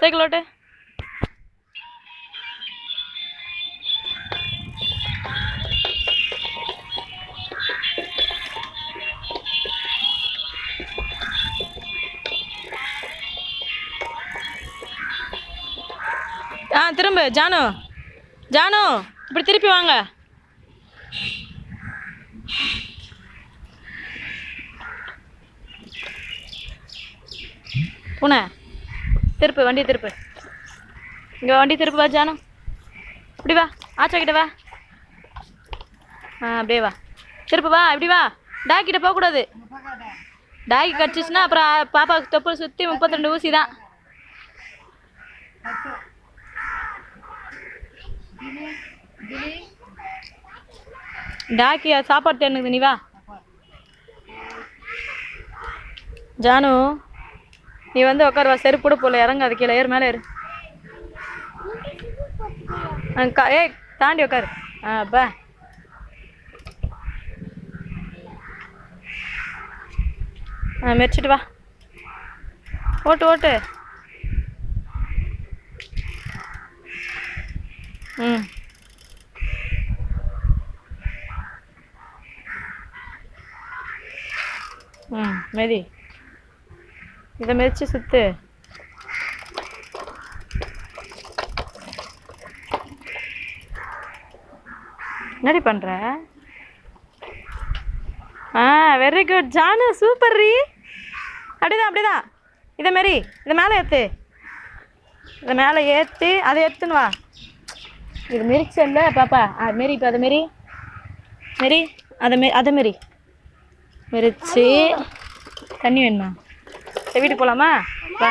Cycle ஓட்டு. திரும்ப ஜானு. ஜானு இப்படி திருப்பி வாங்க. பூனை திருப்பு, வண்டியை திருப்பு. இங்கே வண்டி திருப்பு. வா ஜானு, இப்படி வா. ஆச்சா கிட்ட வா. அப்படியே வா. திருப்பு வா. இப்படி வா. டாக்கிட்ட போகக்கூடாது. டாக்கி கடிச்சிச்சுன்னா அப்புறம் பாப்பாவுக்கு தொப்புள் சுற்றி 32 ஊசி தான். டாக்கி சாப்பாடு தேனுக்குது. நீ வா ஜானு. நீ வந்து உட்காருவா. செருப்பு கூட போல. இறங்காது கீழே. ஏறு, மேலே ஏறு. ஏய் தாண்டி உட்காரு. அப்பா மெரிச்சிட்டு வா. ஓட்டு ஓட்டு. மெதி. இதை மெரிச்சு சுத்து. என்னடி பண்ற? வெரி குட் ஜானு, சூப்பர் ரீ. அப்படிதான் அப்படிதான். இதை மாரி இதை மேலே ஏற்று. இதை மேலே ஏற்றி அதை எடுத்துன்னு வா. இது மெரிச்சல்ல பாப்பா. மாரி இப்போ அதை மாரி மாரி அதை மாரி மெரிச்சு. தண்ணி வேணுமா? வீட்டுக்கு போகலாமா? வா.